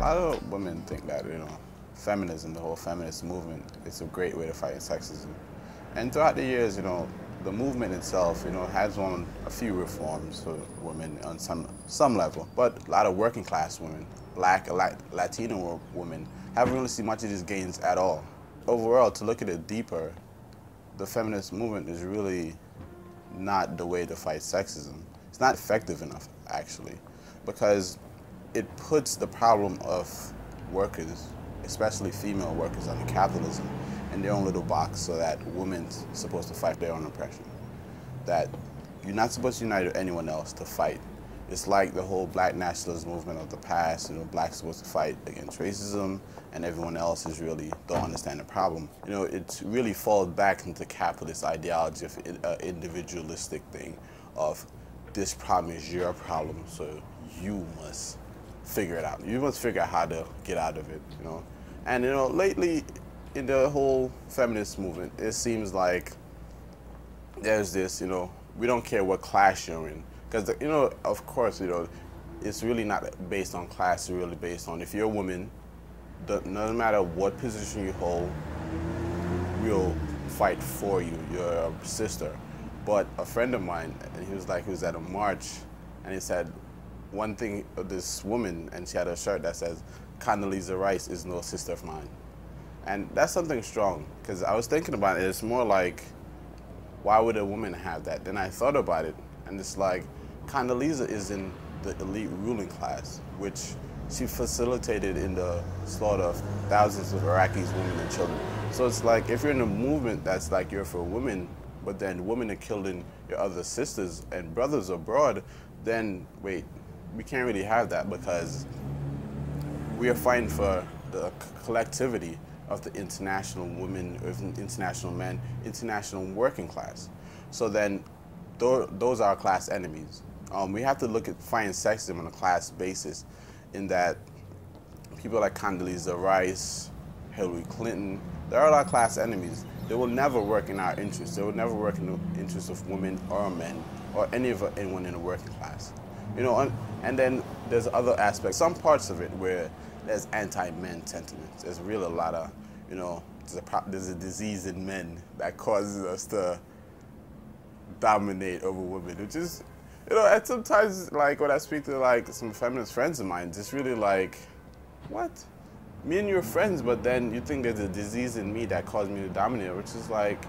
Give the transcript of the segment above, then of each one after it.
lot of women think that, feminism, the whole feminist movement, is a great way to fight sexism. And throughout the years, the movement itself, has won a few reforms for women on some level. But a lot of working class women, Black, Latino women, haven't really seen much of these gains at all. Overall, to look at it deeper, the feminist movement is really not the way to fight sexism. It's not effective enough, actually, because it puts the problem of workers, especially female workers under capitalism, in their own little box, so that women's supposed to fight their own oppression. That you're not supposed to unite with anyone else to fight. It's like the whole black nationalist movement of the past, blacks supposed to fight against racism, and everyone else is really don't understand the problem. It really falls back into capitalist ideology of individualistic thing of this problem is your problem, so you must figure it out. You must figure out how to get out of it, And, lately in the whole feminist movement, it seems like there's this, we don't care what class you're in. Because, of course, it's really not based on class, it's really based on if you're a woman, no matter what position you hold, we'll fight for you, you're a sister. But a friend of mine, and he was at a march, and he said one thing of this woman, and she had a shirt that says, Condoleezza Rice is no sister of mine. And that's something strong, because I was thinking about it, it's more like, why would a woman have that? Then I thought about it, and it's like, Condoleezza is in the elite ruling class, which she facilitated in the slaughter of thousands of Iraqis, women and children. So it's like, if you're in a movement that's like you're for women, but then women are killing your other sisters and brothers abroad, then wait, we can't really have that, because we are fighting for the collectivity of the international women, international men, international working class. So then those are our class enemies. We have to look at fighting sexism on a class basis, in that people like Condoleezza Rice, Hillary Clinton, they're all our class enemies. They will never work in our interests. They will never work in the interests of women or men or anyone in the working class. And then there's other aspects, some parts of it where there's anti-men sentiments. There's really a lot of, there's a disease in men that causes us to dominate over women, which is, at sometimes, like, when I speak to, like, some feminist friends of mine, it's really like, what? Me and you are friends, but then you think there's a disease in me that caused me to dominate, which is like,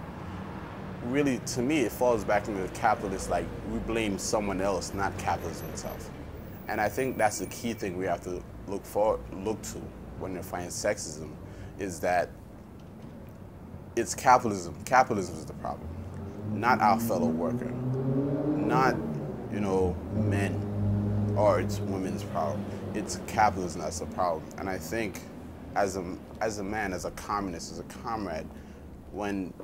really, to me, it falls back into the capitalist, like, we blame someone else, not capitalism itself. And I think that's the key thing we have to look to when we're fighting sexism, is that it's capitalism. Capitalism is the problem, not our fellow worker, not, men, or it's women's problem. It's capitalism that's the problem. And I think as a man, as a communist, as a comrade, when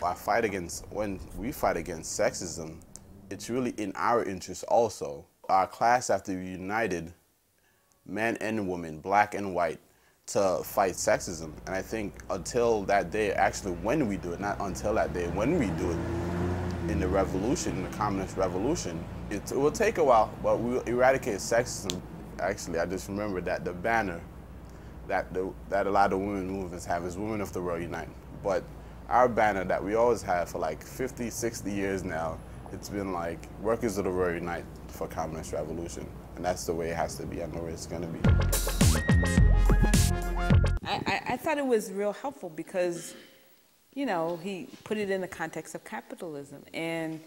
we fight against sexism, it's really in our interest also. Our class have to be united, men and women, black and white, to fight sexism. And I think until that day, actually when we do it, not until that day, when we do it in the revolution, in the communist revolution, it will take a while, but we'll eradicate sexism. Actually, I just remember that the banner that a lot of women movements have is Women of the World Unite. But our banner that we always have for like 50, 60 years now, it's been like Workers of the World Unite for Communist Revolution. And that's the way it has to be. I know where it's going to be. I thought it was real helpful because, he put it in the context of capitalism. And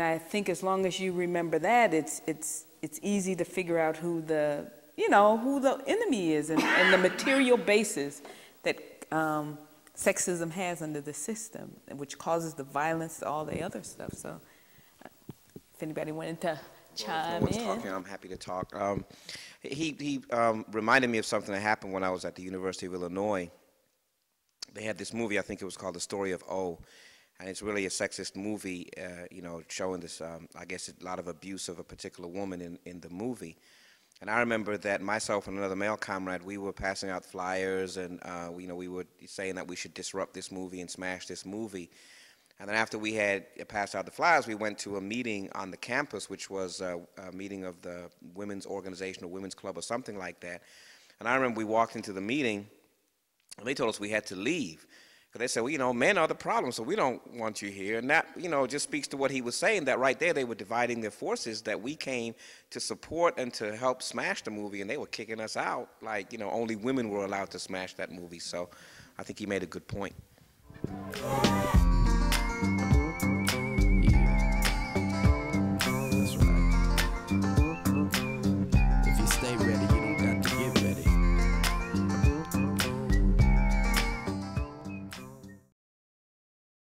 I think as long as you remember that, it's easy to figure out who the enemy is and the material basis that sexism has under the system, which causes the violence, all the other stuff. So if anybody wanted to chime in. I'm happy to talk. He reminded me of something that happened when I was at the University of Illinois. They had this movie, I think it was called The Story of O, and it's really a sexist movie, showing this, I guess, a lot of abuse of a particular woman in the movie. And I remember that myself and another male comrade, we were passing out flyers, and we were saying that we should disrupt this movie and smash this movie. And then after we had passed out the flyers, we went to a meeting on the campus, which was a meeting of the women's organization or women's club or something like that. And I remember we walked into the meeting, and they told us we had to leave. Because they said, well, you know, men are the problem, so we don't want you here. And that, you know, just speaks to what he was saying, that right there they were dividing their forces, that we came to support and to help smash the movie, and they were kicking us out. Like, you know, only women were allowed to smash that movie. So I think he made a good point.